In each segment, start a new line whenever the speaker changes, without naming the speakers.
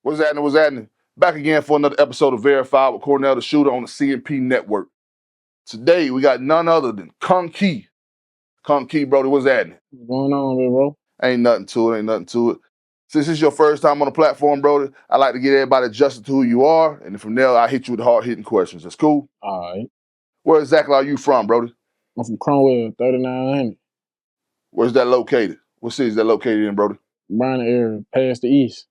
What's happening? What's happening? Back again for another episode of Verified with Cornell the Shooter on the C&P Network. Today, we got none other than Kunkey. Kunkey, brother, what's happening?
What's going on, bro?
Ain't nothing to it. Since it's your first time on the platform, brother, I like to get everybody adjusted to who you are, and then from there, I hit you with hard-hitting questions. That's cool?
All right.
Where exactly are you from, brother?
I'm from Cromwell, 3900.
Where's that located? What city is that located in, brother?
Browner area, past the east.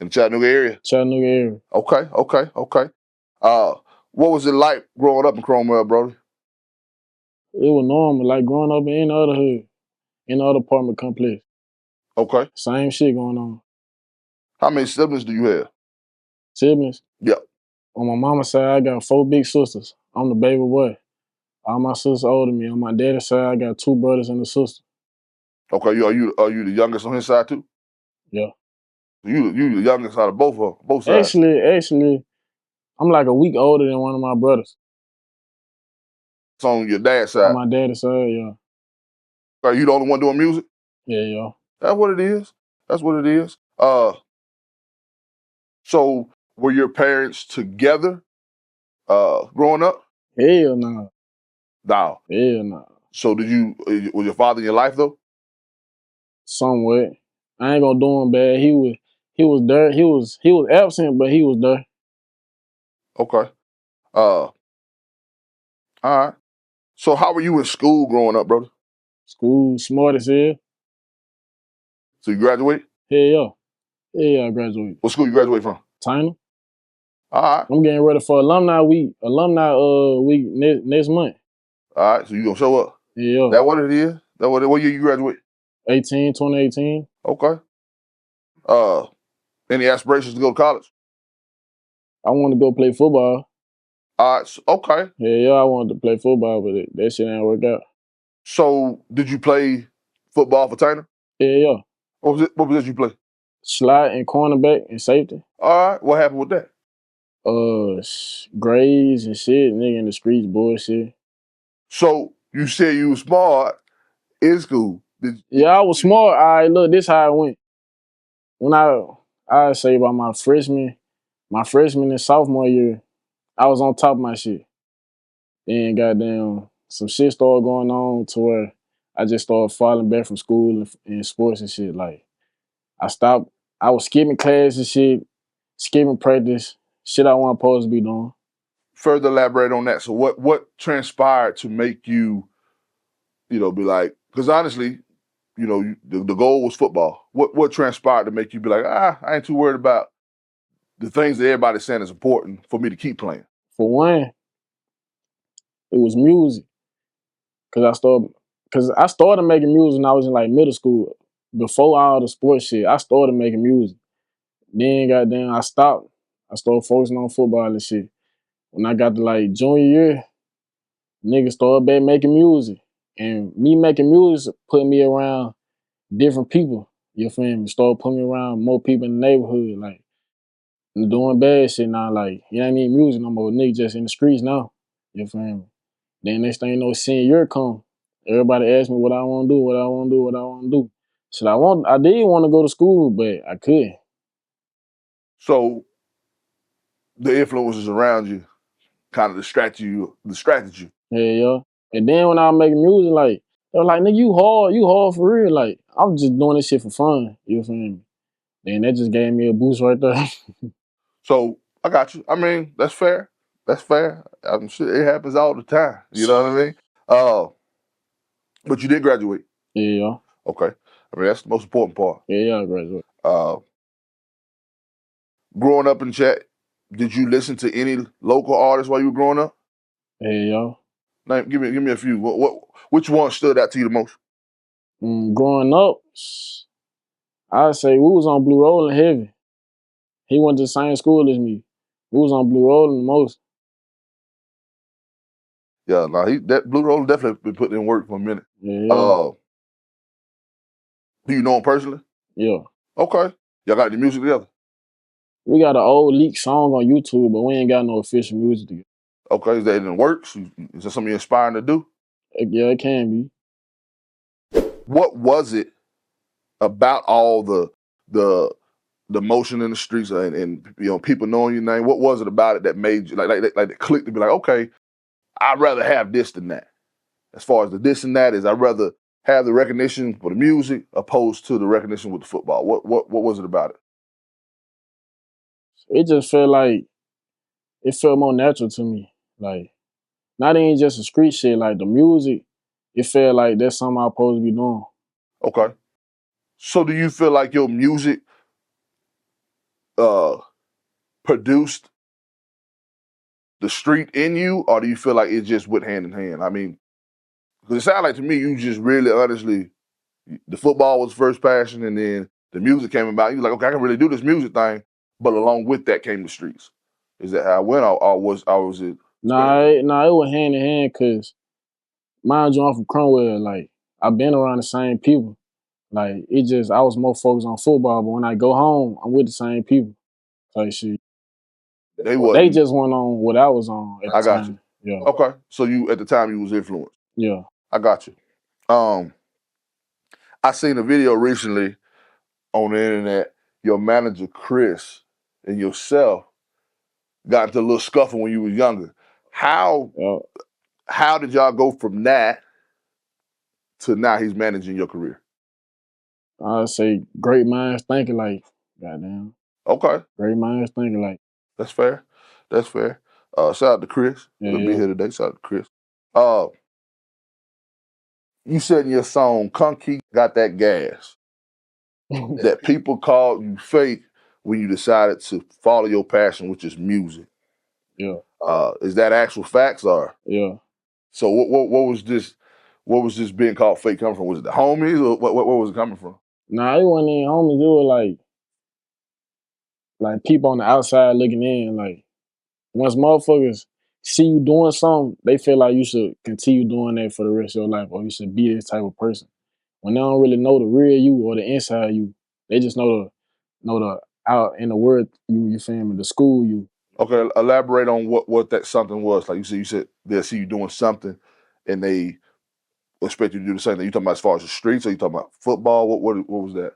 In the Chattanooga area?
Chattanooga area.
Okay. What was it like growing up in Cromwell, brother?
It was normal, like growing up in any other hood, in the other apartment complex.
Okay.
Same shit going on.
How many siblings do you have?
Siblings?
Yeah.
On my mama's side, I got 4 big sisters. I'm the baby boy. All my sisters older than me. On my daddy's side, I got 2 brothers and a sister.
Okay, are you the youngest on his side too?
Yeah.
You the youngest out of both sides.
Actually, I'm like a week older than one of my brothers.
It's on your dad's side.
On my daddy's side, yeah.
Are you the only one doing music?
Yeah.
That's what it is. So were your parents together growing up?
Hell no.
No.
Hell no.
So was your father in your life though?
Somewhat. I ain't gonna do him bad. He was there. He was absent, but he was there.
Okay. All right. So how were you in school growing up, brother?
School, smart as hell.
So you graduated?
Hell yeah, I graduated.
What school you graduated from?
Tyner.
All right.
I'm getting ready for alumni week next month.
All right. So you gonna show up?
Yeah.
That what it is? What year you graduate?
2018.
Okay. Any aspirations to go to college?
I want to go play football.
All right. Okay.
Yeah, I wanted to play football, but that shit ain't work out.
So did you play football for Tyner?
Yeah.
What position you play?
Slot and cornerback and safety.
All right. What happened with that?
Grades and shit, nigga in the streets, bullshit.
So you said you was smart in school.
Yeah, I was smart. All right, look, this how it went. When I say about my freshman and sophomore year, I was on top of my shit. Then goddamn, some shit started going on to where I just started falling back from school and sports and shit. Like, I was skipping class and shit, skipping practice, shit I wasn't supposed to be doing.
Further elaborate on that. So what transpired to make you, be like, because honestly, the goal was football. What transpired to make you be like, I ain't too worried about the things that everybody's saying is important for me to keep playing?
For one, it was music. Cause I started making music when I was in like middle school. Before all the sports shit, I started making music. Then goddamn, I stopped. I started focusing on football and shit. When I got to like junior year, niggas started back making music. And me making music put me around different people. You feel me? Started putting me around more people in the neighborhood. Like, I'm doing bad shit now. Like, you know what I mean? Music no more. Niggas just in the streets now. You feel me? Then next thing you know, senior year come. Everybody asked me what I want to do. So I did want to go to school, but I couldn't.
So the influences around you kind of distracted you.
Yeah. And then when I was making music, like, they were like, nigga, you hard for real. Like, I was just doing this shit for fun. You feel me? Then that just gave me a boost right there.
So I got you. I mean, that's fair. I'm sure it happens all the time. You know what I mean? But you did graduate.
Yeah.
Okay. I mean, that's the most important part.
Yeah, I graduated.
Growing up in Chat, did you listen to any local artists while you were growing up?
Yeah.
Name, give me a few. Which one stood out to you the most?
Growing up, I'd say we was on Bklu Rollxn heavy. He went to the same school as me. We was on Bklu Rollxn the most.
Yeah, that Bklu Rollxn definitely been putting in work for a minute.
Yeah.
Do you know him personally?
Yeah.
Okay. Y'all got the music together?
We got an old leaked song on YouTube, but we ain't got no official music together.
Okay, is that in the works? Is that something you're inspiring to do?
Yeah, it can be.
What was it about all the the motion in the streets and you know people knowing your name? What was it about it that made you like it clicked to be like, okay, I'd rather have this than that? As far as the this and that is, I'd rather have the recognition for the music opposed to the recognition with the football. What was it about it?
It just felt like it felt more natural to me. Like not even just the street shit, like the music. It felt like that's something I'm supposed to be doing.
Okay. So do you feel like your music uh produced the street in you, or do you feel like it just went hand in hand? I mean, because it sounded like to me you just really honestly, the football was first passion, and then the music came about. You were like, okay, I can really do this music thing, but along with that came the streets. Is that how it went, or was it?
It went hand in hand because mind you, I'm from Cromwell. Like I've been around the same people. Like it just I was more focused on football, but when I go home, I'm with the same people. Like shit. They just went on what I was on at the
I got
time.
you.
Yeah.
Okay, so you at the time you was influenced.
Yeah.
I got you. I seen a video recently on the internet. Your manager Chris and yourself got into a little scuffle when you were younger. How did y'all go from that to now he's managing your career?
I say great minds thinking like, goddamn.
Okay.
Great minds thinking like.
That's fair. That's fair. Shout out to Chris. He'll be here today. Shout out to Chris. You said in your song, Kunkey got that gas. That people called you fake when you decided to follow your passion, which is music.
Yeah.
Is that actual facts or?
Yeah.
So what was this? What was this being called fake coming from? Was it the homies or what was it coming from?
Nah, it wasn't even homies. It was like people on the outside looking in. Like once motherfuckers see you doing something, they feel like you should continue doing that for the rest of your life, or you should be this type of person. When they don't really know the real you or the inside you, they just know the out in the world you feel me, the school you.
Okay, elaborate on what that something was. Like you said they'll see you doing something and they expect you to do the same thing. You talking about as far as the streets, or you talking about football? What was that?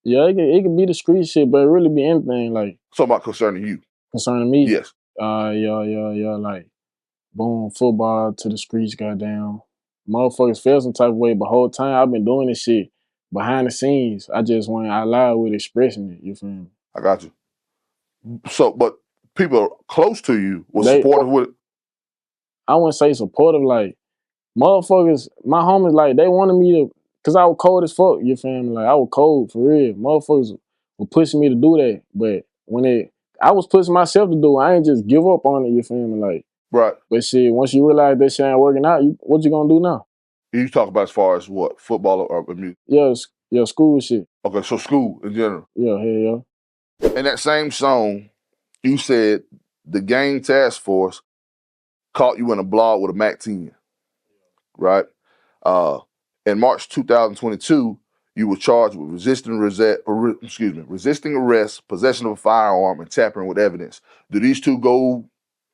Yeah, it could be the street shit, but it really be anything like.
Talking about concerning you.
Concerning me?
Yes.
Yeah. Like, boom, football to the streets, goddamn. Motherfuckers feel some type of way, but whole time I've been doing this shit behind the scenes. I just went out loud with expressing it, you feel me?
I got you. So, but people close to you was supportive with it?
I wouldn't say supportive, like, motherfuckers, my homies, like, they wanted me to, because I was cold as fuck, you feel me? Like, I was cold, for real. Motherfuckers were pushing me to do that, but I was pushing myself to do it. I ain't just give up on it, you feel me? Like,
right.
But shit, once you realize that shit ain't working out, what you gonna do now?
You talk about as far as what? Football or music?
Yeah, school shit.
Okay, so school in general.
Yeah, hell
yeah. In that same song, you said the Gang Task Force caught you in a blog with a Mac 10, right? In March 2022, you were charged with resisting arrest, possession of a firearm, and tampering with evidence. Do these two go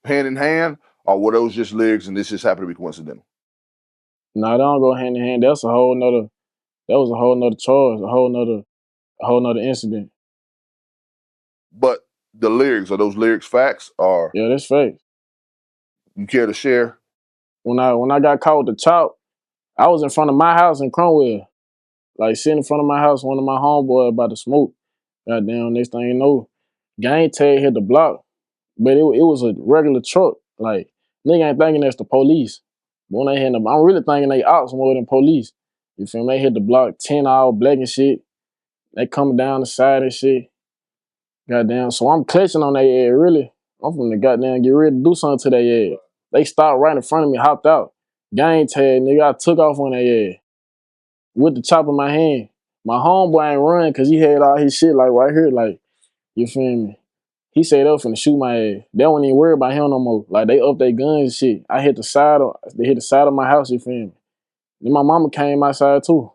hand in hand, or were those just lyrics and this just happened to be coincidental?
No, they don't go hand in hand. That was a whole nother charge, a whole nother incident.
But the lyrics, are those lyrics facts or?
Yeah, that's facts.
You care to share?
When I got caught with the chop, I was in front of my house in Cromwell. Like sitting in front of my house, one of my homeboys about to smoke. Goddamn, next thing you know, gang tag hit the block. But it was a regular truck. Like, nigga ain't thinking that's the police. But when they hit them, I'm really thinking they ops more than police. You feel me? They hit the block 10 all black and shit. They coming down the side and shit. Goddamn. So I'm clutching on their head, really. I'm from the goddamn get ready to do something to their head. They stopped right in front of me, hopped out. Gang tag, nigga. I took off on their head. With the chop in my hand. My homeboy ain't run because he had all his shit like right here. Like, you feel me? He said they was finna shoot my ass. They don't even worry about him no more. Like they up their guns and shit. They hit the side of my house, you feel me? Then my mama came outside too.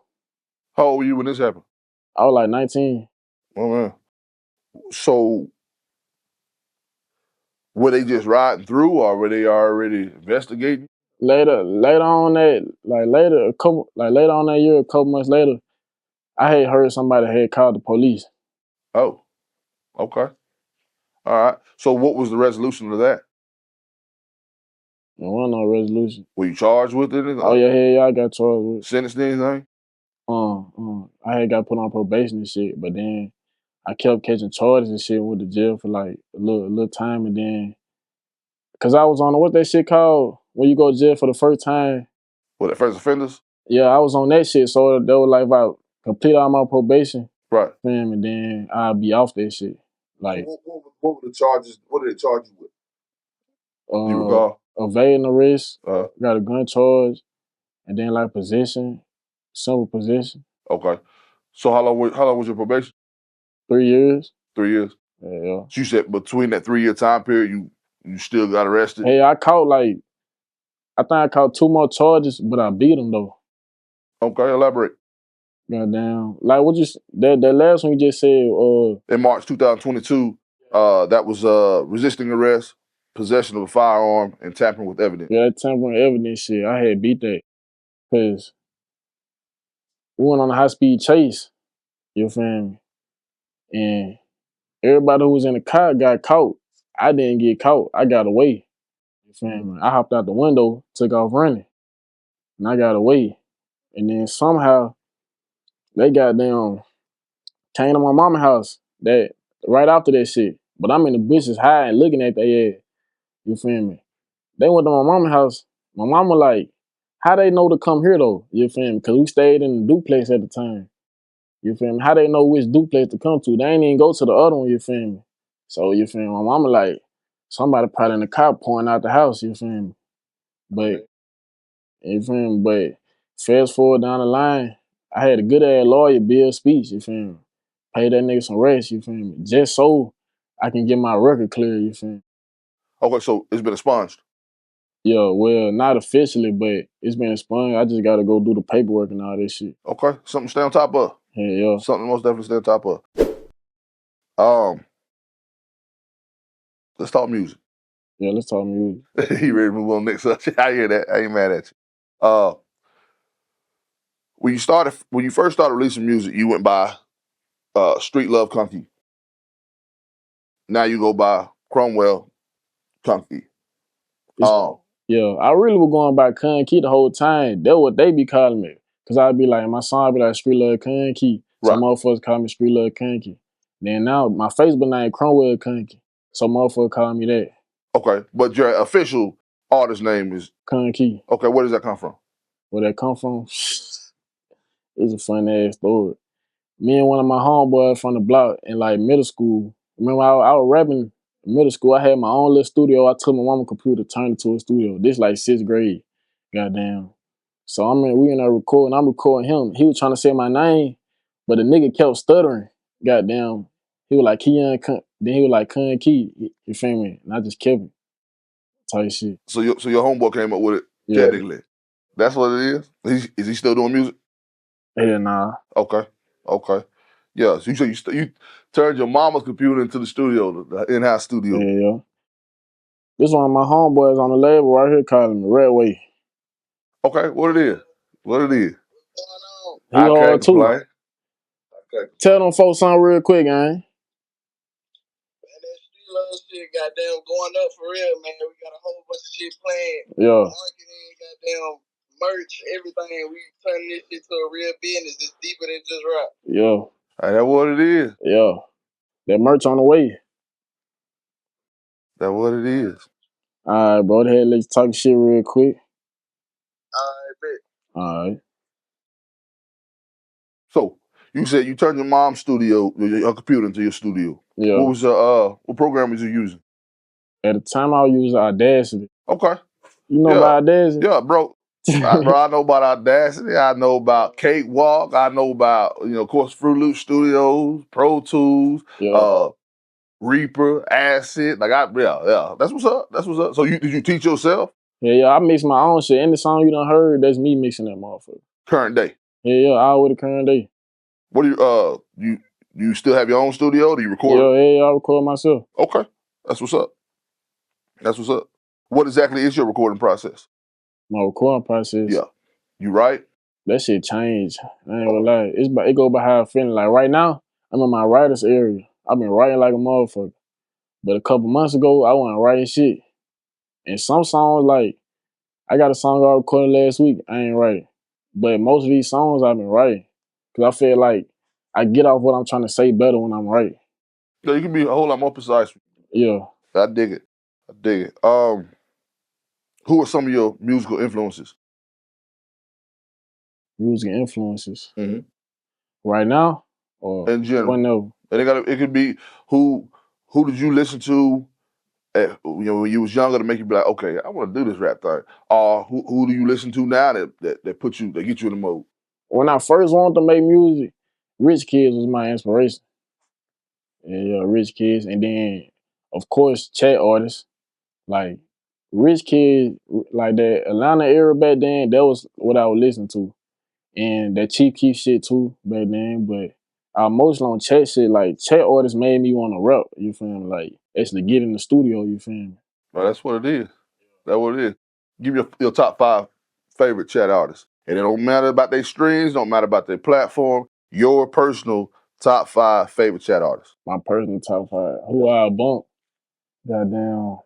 How old were you when this happened?
I was like 19.
Oh man. So were they just riding through or were they already investigating?
Later on that year, a couple months later, I had heard somebody had called the police.
Oh. Okay. All right. So what was the resolution of that?
There wasn't no resolution.
Were you charged with it?
Oh yeah, I got charged with.
Sentenced to anything?
I had got put on probation and shit, but then I kept catching charges and shit. Went to jail for like a little time, and then cause I was on what that shit called when you go to jail for the first time.
What, the first offenders?
Yeah, I was on that shit. So they were like, if I complete all my probation,
Right.
fam, and then I'll be off that shit. Like,
So what were the charges? What did they charge you with? Do you recall?
evading arrest, got a gun charge, and then like possession, simple possession.
Okay. So how long was your probation?
3 years.
3 years.
Yeah.
So you said between that 3 year time period, you still got arrested?
Hey, I think I caught 2 more charges, but I beat them though.
Okay, elaborate.
Goddamn. Like what that last one you just said,
in March 2022, that was resisting arrest, possession of a firearm, and tampering with evidence.
Yeah, that tampering evidence shit, I had beat that. Cause we went on a high speed chase, you feel me? And everybody who was in the car got caught. I didn't get caught. I got away. You feel me? I hopped out the window, took off running, and I got away. And then somehow they goddamn came to my mama's house that right after that shit. But I'm in the bushes high and looking at their ass. You feel me? They went to my mama's house. My mama like, how they know to come here though? You feel me? Cause we stayed in the duplex at the time. You feel me? How they know which duplex to come to? They ain't even go to the other one, you feel me? So you feel me? My mama like, somebody probably in the car pouring out the house, you feel me? But you feel me? But fast forward down the line, I had a good ass lawyer, Bill Speech, you feel me? Pay that nigga some rest, you feel me? Just so I can get my record clear, you feel me?
Okay, so it's been expunged.
Yeah, well, not officially, but it's been expunged. I just gotta go do the paperwork and all that shit.
Okay, something to stay on top of.
Yeah.
Something most definitely stay on top of. Let's talk music.
Yeah, let's talk music.
You ready to move on next subject? I hear that. I ain't mad at you. When you first started releasing music, you went by Street Love Kunkey. Now you go by Cromwell Kunkey.
Yeah, I really was going by Kunkey the whole time. That's what they be calling me. Cause I'd be like, my song be like Street Love Kunkey. Some motherfuckers call me Street Love Kunkey. Then now my Facebook name Cromwell Kunkey. So motherfuckers call me that.
Okay, but your official artist name is
Kunkey.
Okay, where does that come from?
Where that come from? It's a funny ass story. Me and one of my homeboys from the block in like middle school. Remember, I was rapping in middle school. I had my own little studio. I took my mama's computer, turned it to a studio. This like 6th grade. Goddamn. So we in there recording. I'm recording him. He was trying to say my name, but the nigga kept stuttering. Goddamn. He was like, then he was like, Kunkey. You feel me? And I just kept it. Type shit.
So your homeboy came up with it, technically. That's what it is? Is he still doing music?
Yeah, nah.
Okay. Yeah, so you turned your mama's computer into the studio, the in-house studio.
Yeah. This one of my homeboys on the label right here calling me, Rachet.
Okay, what it is?
He hard too. Tell them folks something real quick, man. Love shit, goddamn, going up for real, man. We got a whole bunch of shit planned. Yeah. Marketing, goddamn, merch, everything. We turning this shit to a real business. It's deeper than just rap. Yeah.
That's what it is.
Yeah. That merch on the way.
That's what it is.
All right, bro. Let's talk shit real quick.
All right, bet.
All right.
So you said you turned your mom's studio, your computer into your studio.
Yeah.
What program was you using?
At the time, I was using Audacity.
Okay.
You know about Audacity?
Yeah, bro. I know about Audacity. I know about Cakewalk. I know about, of course, Fruit Loop Studios, Pro Tools, Reaper, Acid. Yeah. That's what's up. So did you teach yourself?
Yeah. I mix my own shit. Any song you done heard, that's me mixing that motherfucker.
Current day.
Yeah. All with the current day.
What do you still have your own studio? Do you record?
Yeah. I record myself.
Okay. That's what's up. What exactly is your recording process?
My recording process?
Yeah. You write?
That shit changed. I ain't gonna lie. It go by how I'm feeling. Like right now, I'm in my writer's area. I've been writing like a motherfucker. But a couple months ago, I wasn't writing shit. And some songs, like, I got a song I recorded last week, I ain't writing. But most of these songs I've been writing. Because I feel like I get off what I'm trying to say better when I'm writing.
Yeah, you can be a whole lot more precise.
Yeah.
I dig it. I dig it. Who are some of your musical influences?
Music influences.
Mm-hmm.
Right now? Or
In general.
whenever?
And it could be who did you listen to when you was younger to make you be like, okay, I want to do this rap thing. Or who do you listen to now that get you in the mode?
When I first wanted to make music, Rich Kids was my inspiration. Yeah, Rich Kids. And then, of course, chat artists. Like, Rich Kids, like that Atlanta era back then, that was what I would listen to. And that Chief Keef shit too back then. But I mostly on chat shit. Like, chat artists made me want to rap, you feel me? Like, actually get in the studio, you feel me?
Well, that's what it is. That's what it is. Give me your top 5 favorite chat artists. And it don't matter about their streams, don't matter about their platform. Your personal top 5 favorite chat artists.
My personal top 5. Who I bump? Goddamn.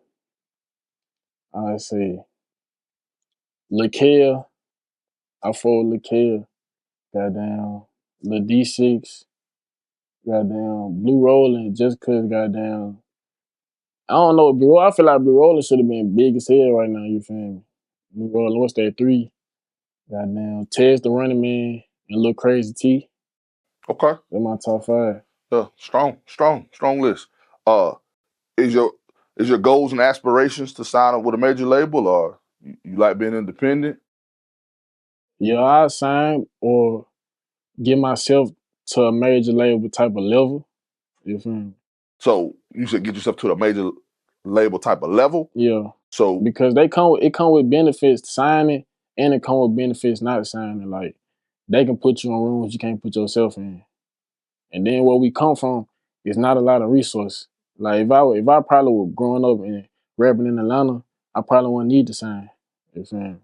I say Lakia. I fold Lakia. Goddamn. Lil D6. Goddamn. Bklu Rollxn. Just cause goddamn. I don't know, bro. I feel like Bklu Rollxn should have been big as hell right now, you feel me? Bklu Rollxn, what's that? 3. Goddamn. Tez the Running Man and Lil Crazy T.
Okay.
They're my top 5.
Strong list. Is your goals and aspirations to sign up with a major label, or you like being independent?
Yeah, I sign or get myself to a major label type of level. You feel me?
So you should get yourself to a major label type of level.
Yeah.
So
Because it come with benefits signing and it come with benefits not signing. Like, they can put you in rooms you can't put yourself in. And then where we come from is not a lot of resources. Like, if I probably was growing up and rapping in Atlanta, I probably wouldn't need to sign. You feel me?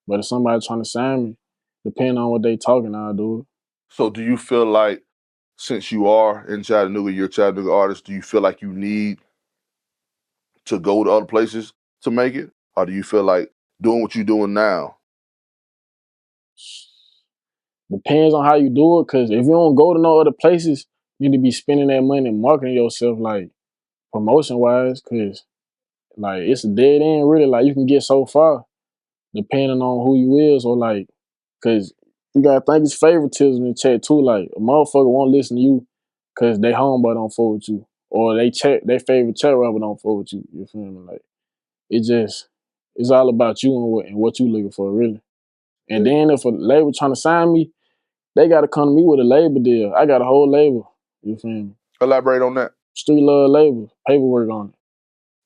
But if somebody trying to sign me, depending on what they talking, I'll do it.
so do you feel like, since you are in Chattanooga, you're a Chattanooga artist, do you feel like you need to go to other places to make it? Or do you feel like doing what you're doing now?
Depends on how you do it, because if you don't go to no other places, you need to be spending that money marketing yourself, like, promotion-wise, because, like, it's a dead end, really. Like, you can get so far, depending on who you is, or, like, because you got to think it's favoritism in chat, too. Like, a motherfucker won't listen to you because they homeboy don't fuck with you, or they favorite chat rapper don't fuck with you. You feel me? Like, it's all about you and what you looking for, really. And then if a label trying to sign me, they got to come to me with a label deal. I got a whole label. You feel me?
Elaborate on that.
Street Love label, paperwork on it.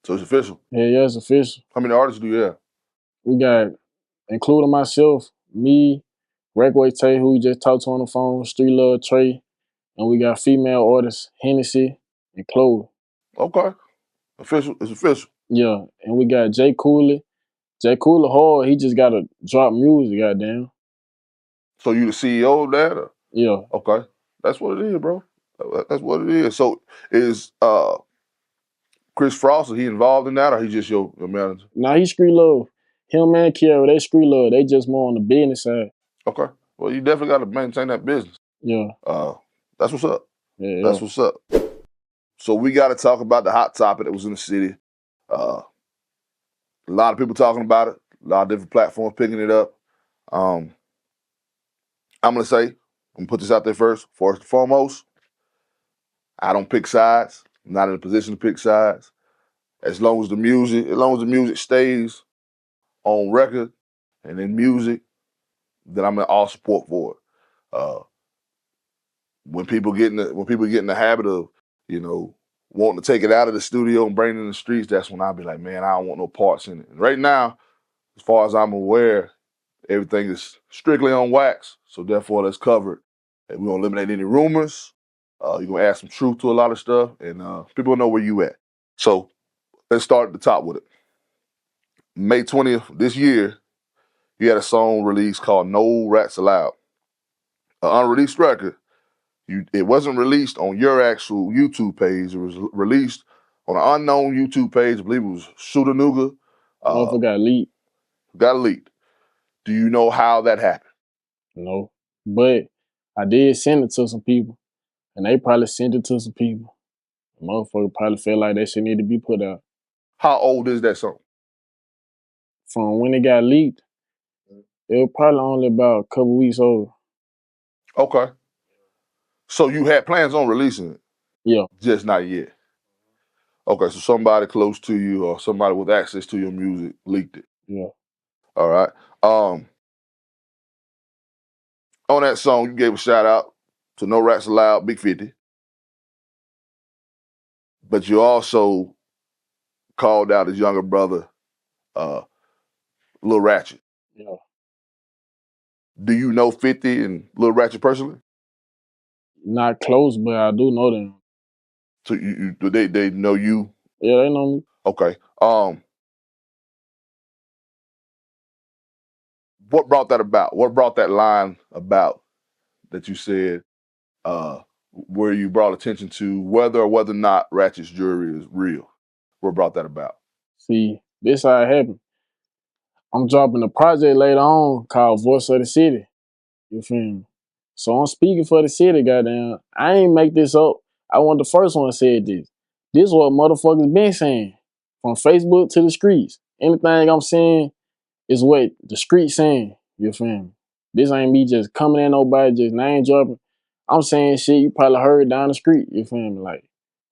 So it's official.
Yeah, it's official.
How many artists do you have?
We got, including myself, me, Rachet, who we just talked to on the phone, Street Love Trey, and we got female artists, Hennessy and Chloe.
Okay. Official. It's official.
Yeah, and we got Jay Cooley. Jay Cooley hard, he just got to drop music, goddamn.
So you the CEO of that? Or?
Yeah.
Okay. That's what it is, bro. That's what it is. So is Chris Frost, is he involved in that, or he just your manager?
Nah, he Street Love. Him and Kiara, they Street Love. They just more on the business side.
Okay. Well, you definitely got to maintain that business.
Yeah.
That's what's up.
Yeah.
That's what's up. So we got to talk about the hot topic that was in the city. A lot of people talking about it. A lot of different platforms picking it up. I'm gonna put this out there first. First and foremost, I don't pick sides. I'm not in a position to pick sides. As long as the music stays on record and in music, then I'm in all support for it. When people get in the habit of, wanting to take it out of the studio and bring it in the streets, that's when I'll be like, man, I don't want no parts in it. And right now, as far as I'm aware, everything is strictly on wax, so therefore that's covered. And we don't eliminate any rumors. You're gonna add some truth to a lot of stuff, and people know where you at. So let's start at the top with it. May 20th this year, you had a song released called No Rats Allowed, an unreleased record It wasn't released on your actual YouTube page. It was released on an unknown YouTube page. I believe it was Chattanooga.
Motherfucker got leaked.
Got leaked. Do you know how that happened?
No. But I did send it to some people, and they probably sent it to some people. The motherfucker probably felt like that shit need to be put out.
How old is that song?
From when it got leaked, it was probably only about a couple weeks old.
Okay. So you had plans on releasing it?
Yeah.
Just not yet. Okay, so somebody close to you or somebody with access to your music leaked it.
Yeah.
All right. On that song, you gave a shout out to No Rats Allowed, Big 50. But you also called out his younger brother, LuhRachet.
Yeah.
Do you know 50 and LuhRachet personally?
Not close, but I do know them.
So they know you?
Yeah, they know me.
Okay. What brought that about? What brought that line about that you said where you brought attention to whether or whether or not Ratchet's jury is real? What brought that about?
See, this how it happened. I'm dropping a project later on called Voice of the City. You feel me? So I'm speaking for the city, goddamn. I ain't make this up. I wasn't the first one said this. This is what motherfuckers been saying. From Facebook to the streets. Anything I'm saying is what the streets saying. You feel me? This ain't me just coming in nobody, just name dropping. I'm saying shit you probably heard down the street. You feel me? Like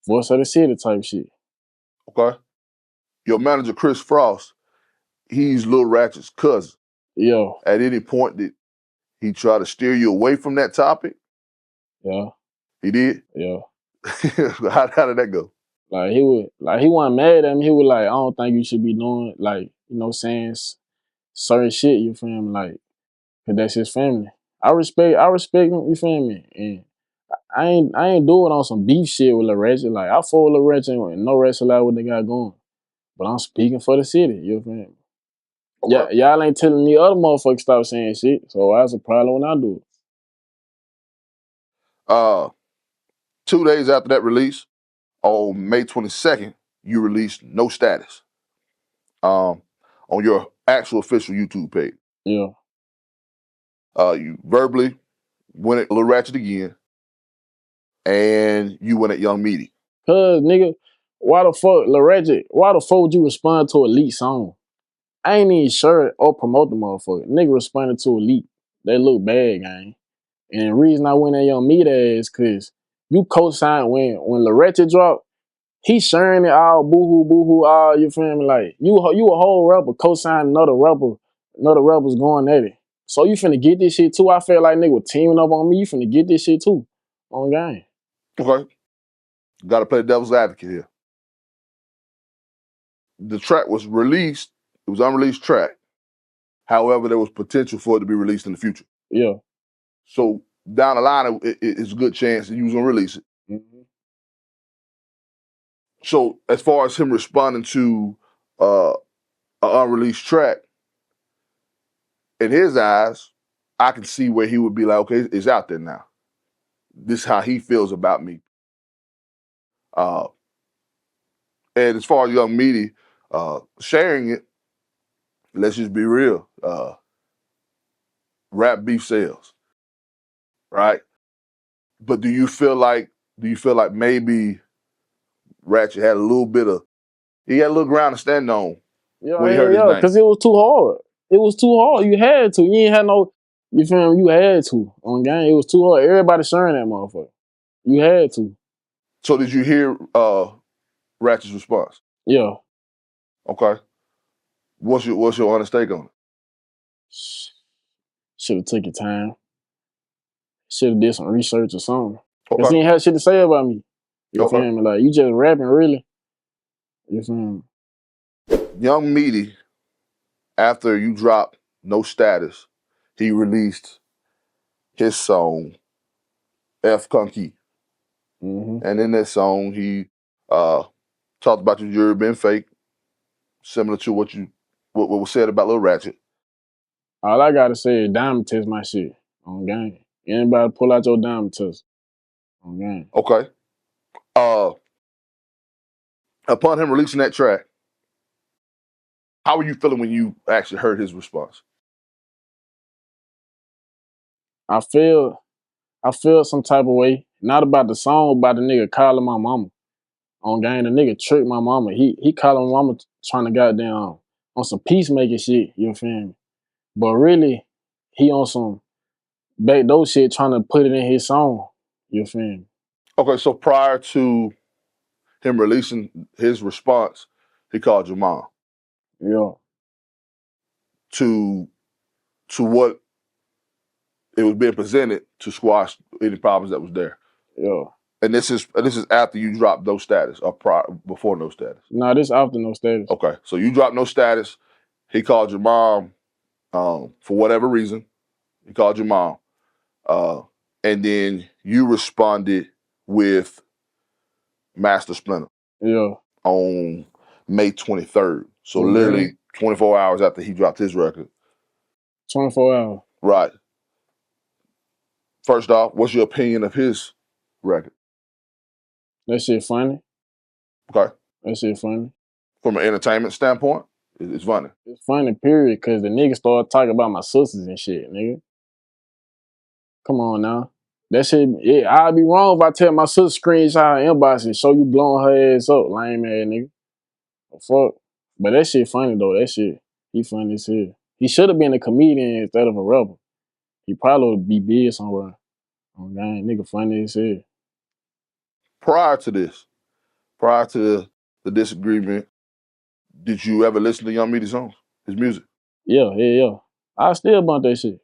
Voice of the City type shit.
Okay. Your manager, Chris Frost, he's LuhRachet's cousin.
Yeah.
At any point did he try to steer you away from that topic?
Yeah.
He did?
Yeah.
How did that go?
Like he wasn't mad at me. He was like, I don't think you should be doing like, saying certain shit, you feel me? Like, cause that's his family. I respect him, you feel me? And I ain't doing on some beef shit with LuhRachet. Like I fought with LuhRachet and no rest allowed what they got going. But I'm speaking for the city, you feel me?
Okay.
Yeah, y'all ain't telling the other motherfuckers stop saying shit. So that's a problem when I do it.
2 days after that release, on May 22nd, you released No Status on your actual official YouTube page.
Yeah.
You verbally went at LuhRachet again, and you went at Young Meady.
Cause nigga, why the fuck would you respond to a leak song? I ain't even sure or promote the motherfucker. Nigga responded to a leak. They look bad, gang. And the reason I went at Young Meady is cause you co-signed when LuhRachet dropped, he sharing it all boo-hoo, all, you feel me? Like, you a whole rapper co-signing another rapper's going at it. So you finna get this shit too. I feel like nigga was teaming up on me. You finna get this shit too. On game.
Okay. Got to play devil's advocate here. The track was released. It was an unreleased track. However, there was potential for it to be released in the future.
Yeah.
So down the line, it's a good chance that you was going to release it.
Mm-hmm.
So as far as him responding to an unreleased track, in his eyes, I can see where he would be like, okay, it's out there now. This is how he feels about me. And as far as Young Meady sharing it, let's just be real. Rap beef sells, right? But do you feel like maybe Ratchet had a little ground to stand on when he heard his name?
Because it was too hard. It was too hard. You had to. You ain't had no, you feel me? You had to. On game, it was too hard. Everybody sharing that motherfucker. You had to.
So did you hear Ratchet's response?
Yeah.
Okay. What's your honest take on it?
Should have took your time. Should have did some research or something. Because
Okay.
he ain't had shit to say about me. You
Okay.
feel me? Like, you just rapping, really. You feel me?
Young Meady, after you dropped No Status, he released his song, F Kunkey.
Mm-hmm.
And in that song, he talked about your jury being fake, similar to what was said about LuhRachet.
All I gotta say is diamond test my shit on game. Anybody pull out your diamond test. Okay.
Okay. Upon him releasing that track, how were you feeling when you actually heard his response?
I feel some type of way. Not about the song, about the nigga calling my mama. On game, the nigga tricked my mama. He calling my mama trying to goddamn on some peacemaking shit, you feel me? But really, he on some backdoor shit trying to put it in his song. You feel me?
Okay, so prior to him releasing his response, he called your mom
Yeah.
to what it was being presented to squash any problems that was there.
Yeah.
And this is after you dropped no status or before no status.
Nah, this after no status.
Okay, so you dropped no status. He called your mom for whatever reason. He called your mom, and then you responded with Master Splinter.
Yeah.
On May 23rd. So
Okay.
literally 24 hours after he dropped his record.
24 hours.
Right. First off, what's your opinion of his record?
That shit funny.
Okay.
That shit funny.
From an entertainment standpoint, it's funny.
It's funny, period, because the nigga started talking about my sisters and shit, nigga. Come on now. That shit, yeah, I'd be wrong if I tell my sister screenshot her inbox and show you blowing her ass up, lame ass nigga. The fuck? But that shit funny though. That shit, he funny as hell. He should have been a comedian instead of a rapper. He probably would be big somewhere. Oh, dang, nigga funny as hell.
Prior to this, prior to the disagreement, did you ever listen to Young Meady's songs, his music?
Yeah. I still bump that shit.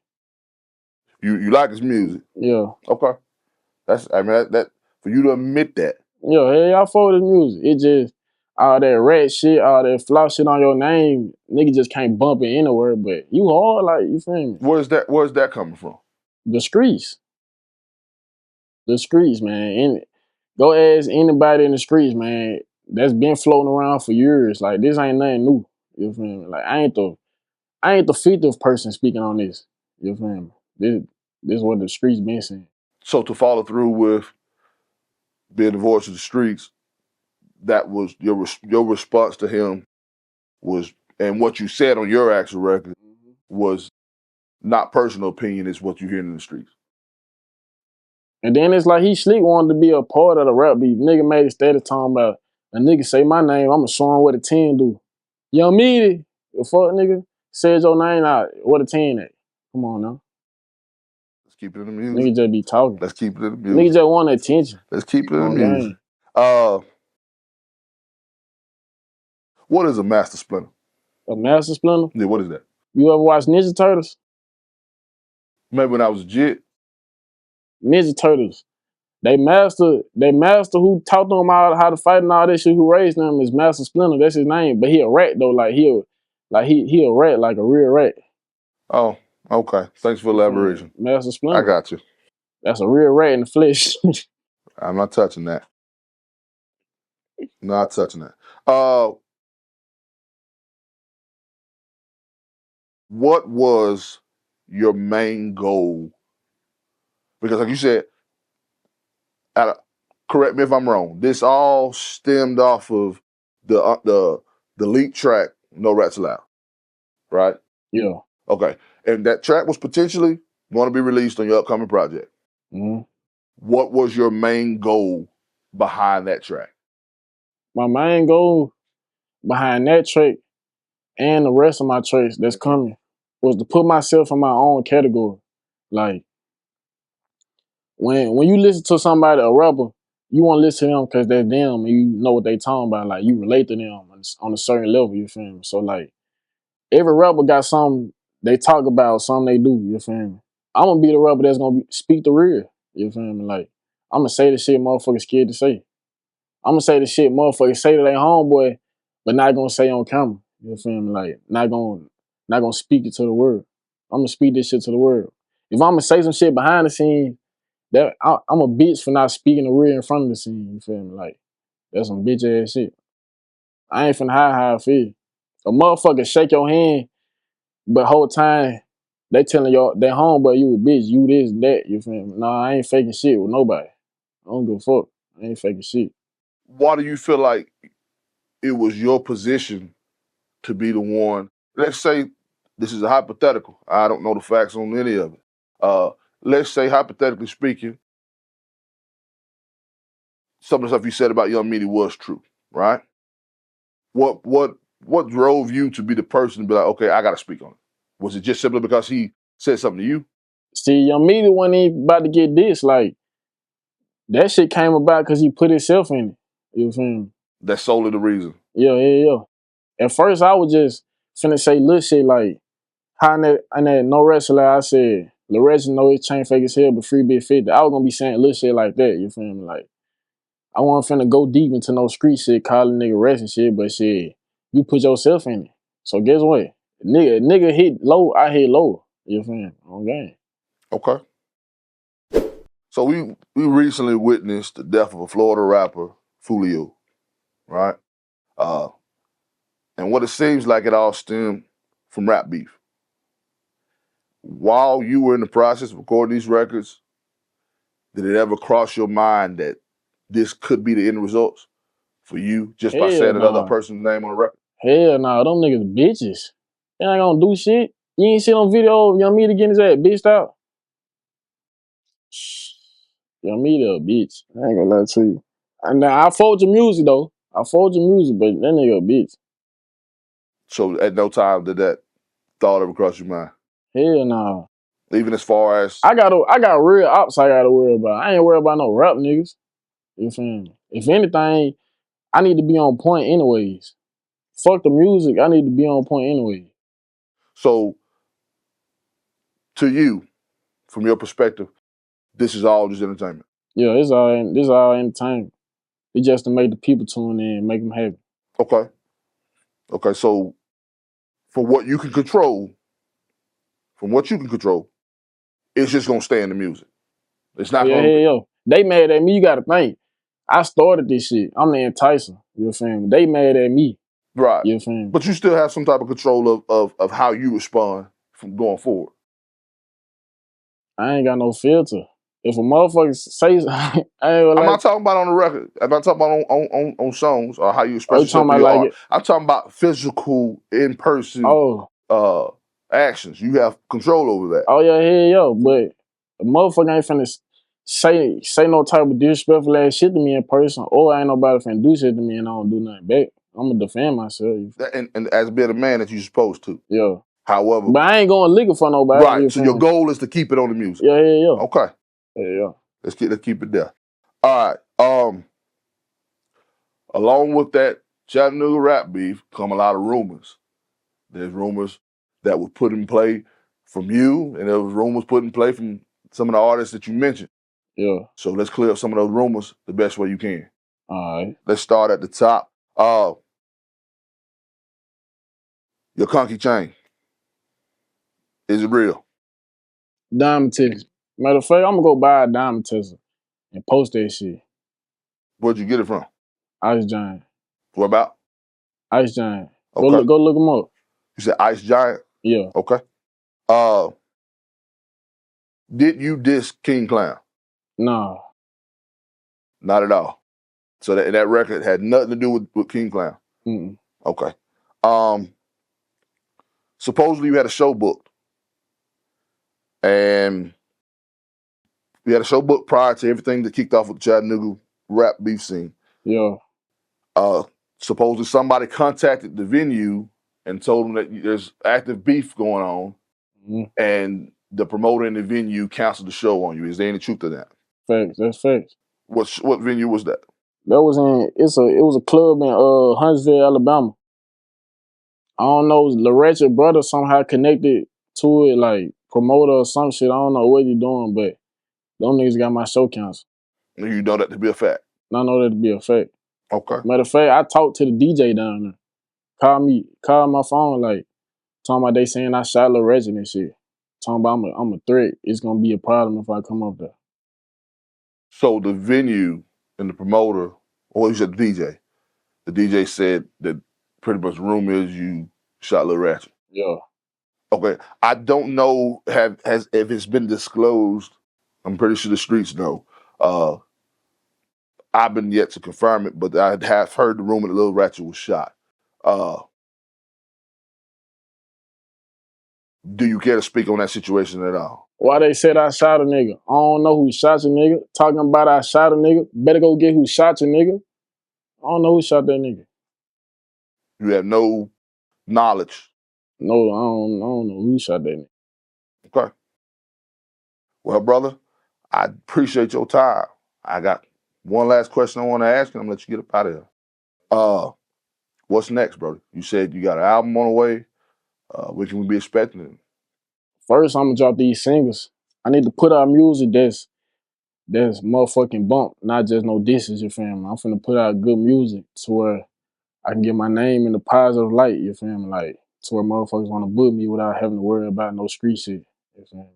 You like his music?
Yeah.
Okay. That for you to admit that.
Yeah, I fuck with his music. It just, all that rat shit, all that flaw shit on your name, nigga just can't bump it anywhere, but you hard, like, you feel me?
Where's that coming from?
The streets. The streets, man. And go ask anybody in the streets, man. That's been floating around for years. Like, this ain't nothing new. You feel me? Like, I ain't the 50th person speaking on this. You feel me? This is what the streets been saying.
So to follow through with being the voice of the streets, that was your response to him was, and what you said on your actual record was not personal opinion, it's what you hear in the streets.
And then it's like he slick wanted to be a part of the rap beat. Nigga made it steady talking about a nigga say my name, I'ma show him what a 10 do. Young Meady, the fuck nigga, said your name out, what a 10 at. Come on now.
Let's keep it in the music.
Nigga just be talking.
Let's keep it in the music.
Nigga just want attention.
Let's keep it in the
On
music.
game.
What is a Master Splinter?
A Master Splinter?
Yeah, what is that?
You ever watch Ninja Turtles?
Maybe when I was a jit.
Ninja Turtles. They master who taught them all how to fight and all that shit, who raised them is Master Splinter. That's his name. But he a rat though, he a rat, like a real rat.
Oh, okay. Thanks for elaboration.
Master Splinter.
I got you.
That's a real rat in the flesh.
I'm not touching that. Not touching that. What was your main goal? Because like you said, correct me if I'm wrong, this all stemmed off of the leak track, No Rats Allowed, right?
Yeah.
Okay. And that track was potentially going to be released on your upcoming project.
Mm-hmm.
What was your main goal behind that track?
My main goal behind that track and the rest of my tracks that's coming was to put myself in my own category. Like, when you listen to somebody, a rapper, you want to listen to them because they're them and you know what they talking about. Like, you relate to them on a certain level, you feel me? So, like, every rapper got something they talk about, something they do, you feel me? I'm going to be the rapper that's going to speak the real, you feel me? Like, I'm going to say the shit motherfuckers scared to say. I'm going to say the shit motherfuckers say to their homeboy, but not going to say on camera, you feel me? Like, not going to speak it to the world. I'm going to speak this shit to the world. If I'm going to say some shit behind the scenes, that I'm a bitch for not speaking the real in front of the scene, you feel me? Like, that's some bitch ass shit. I ain't finna hide how I feel. A motherfucker shake your hand, but whole time they telling y'all they homeboy you a bitch, you this, that, you feel me? Nah, I ain't faking shit with nobody. don't give a fuck. I ain't faking shit.
Why do you feel like it was your position to be the one? Let's say this is a hypothetical. I don't know the facts on any of it. Let's say, hypothetically speaking, some of the stuff you said about young Meady was true, right? What drove you to be the person to be like, okay, I got to speak on it? Was it just simply because he said something to you?
See, young Meady wasn't even about to get this. Like, that shit came about because he put himself in it. You feel me?
That's solely the reason.
Yeah. At first, I was just finna say little shit like, how in that No Wrestler, I said, LuhRachet know his chain fake as hell, but free bit 50. I was gonna be saying little shit like that, you feel me? Like, I wasn't finna go deep into no street shit, calling nigga rest and shit, but shit, you put yourself in it. So guess what? Nigga hit low, I hit low. You feel me? On game.
Okay. So we recently witnessed the death of a Florida rapper, Fulio, right? And what it seems like it all stemmed from rap beef. While you were in the process of recording these records, did it ever cross your mind that this could be the end results for you just by
Hell
saying another
nah.
person's name on the record?
Hell nah. Them niggas bitches. They ain't gonna do shit. You ain't see on video of Young Meady getting his ass bitched out? Young Meady a bitch. I ain't gonna lie to you. And now I fold your music though. I fold your music, but that nigga a bitch.
So at no time did that thought ever cross your mind?
Hell nah.
Even as far as,
I got real ops I gotta worry about. I ain't worried about no rap niggas. You feel me? If anything, I need to be on point anyways. Fuck the music, I need to be on point anyway.
so to you, from your perspective, this is all just entertainment?
Yeah, this all entertainment. It's just to make the people tune in, make them happy.
Okay, so from what you can control, it's just gonna stay in the music. It's
Oh
not
yeah,
gonna,
hell. They mad at me, you gotta think. I started this shit. I'm the enticer. You feel me? They mad at me.
right.
You feel me?
But you still have some type of control of how you respond from going forward.
I ain't got no filter. If a motherfucker say I ain't gonna
I'm
like,
not talking about on the record. I'm not talking about on songs or how you
oh,
express
you talking
yourself through
about
your
like
art.
it?
I'm talking about physical, in-person
Oh,
actions. You have control over that.
oh yeah, hell yeah. But a motherfucker ain't finna say no type of disrespectful ass shit to me in person, or ain't nobody finna do shit to me and I don't do nothing back. I'm gonna defend myself.
And as being a man that you're supposed to.
Yeah.
However,
But I ain't going liquor for nobody.
right.
You
So
feel
your
me?
goal is to keep it on the music.
Yeah, yeah.
Okay.
Yeah.
Let's keep it there. All right. Along with that Chattanooga rap beef come a lot of rumors. There's rumors that were put in play from you, and there was rumors put in play from some of the artists that you mentioned.
Yeah.
So let's clear up some of those rumors the best way you can.
All right.
Let's start at the top. Your Kunkey chain. Is it real?
Diamond test. Matter of fact, I'm gonna go buy a diamond tester and post that shit.
Where'd you get it from?
Ice Giant.
What about?
Ice Giant.
Okay.
Go look them up.
You said Ice Giant?
Yeah.
Okay. Did you diss King Clown?
Nah.
Not at all. So that record had nothing to do with King Clown.
Mm-mm.
Okay. Supposedly you had a show booked. And we had a show booked prior to everything that kicked off with the Chattanooga rap beef scene.
Yeah.
Supposedly somebody contacted the venue and told them that there's active beef going on, and the promoter in the venue canceled the show on you. Is there any truth to that?
Facts. That's facts.
What venue was that?
That was it was a club in Huntsville, Alabama. I don't know, LuhRachet brother somehow connected to it, like promoter or some shit. I don't know what he doing, but them niggas got my show canceled.
You know that to be a fact.
And I know that to be a fact.
Okay.
Matter of fact, I talked to the DJ down there. Called my phone, like, talking about they saying I shot LuhRachet and shit. Talking about I'm a threat. It's gonna be a problem if I come up there.
So the venue and the promoter, or you said the DJ said that pretty much rumor is you shot LuhRachet.
Yeah.
Okay. I don't know if it's been disclosed. I'm pretty sure the streets know. I've been yet to confirm it, but I have heard the rumor that LuhRachet was shot. Do you care to speak on that situation at all?
Why they said I shot a nigga? I don't know who shot your nigga. Talking about I shot a nigga. Better go get who shot your nigga. I don't know who shot that nigga.
You have no knowledge.
No, I don't know who shot that nigga.
Okay. Well, brother, I appreciate your time. I got one last question I want to ask, and I'm gonna let you get up out of here. What's next, brother? You said you got an album on the way. When can we be expecting it?
First, I'm gonna drop these singles. I need to put out music that's motherfucking bump, not just no disses, you feel me? I'm finna put out good music to where I can get my name in the positive light, you feel me? Like, to where motherfuckers wanna book me without having to worry about no street shit, you feel me?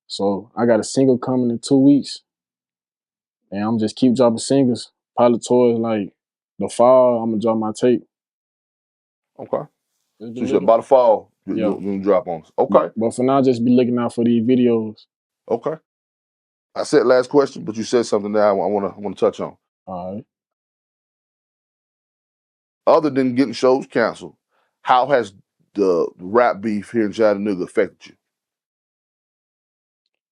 So, I got a single coming in 2 weeks, and I'm just keep dropping singles. Probably towards, like, the fall, I'm gonna drop my tape.
Okay.
Just be
So you said
looking.
by the fall,
Yeah.
you're gonna drop on us. Okay.
But for now, just be looking out for these videos.
Okay. I said last question, but you said something that I want to touch on.
All right.
Other than getting shows canceled, how has the rap beef here in Chattanooga affected you?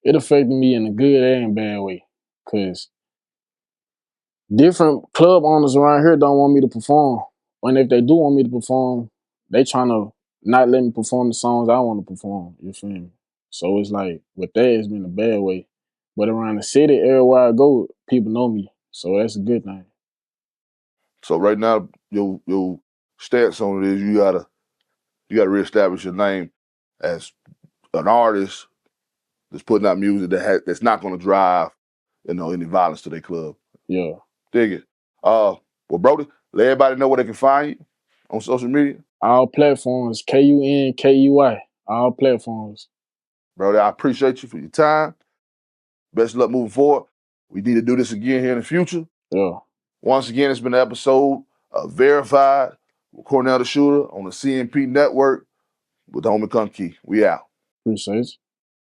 It affected me in a good and bad way, cause different club owners around here don't want me to perform. And if they do want me to perform, they trying to not let me perform the songs I want to perform. You feel me? So it's like, with that, it's been a bad way. But around the city, everywhere I go, people know me. So that's a good thing.
So right now, your stance on it is you gotta reestablish your name as an artist that's putting out music that's not gonna drive, any violence to their club.
Yeah.
Dig it. Well, Brody, let everybody know where they can find you on social media.
All platforms, KUNKEY. All platforms.
Brody, I appreciate you for your time. Best of luck moving forward. We need to do this again here in the future.
Yeah.
Once again, it's been an episode of Verified with Cornell the Shooter on the C&P Network with the homie Kunkey. We out.
Appreciate you.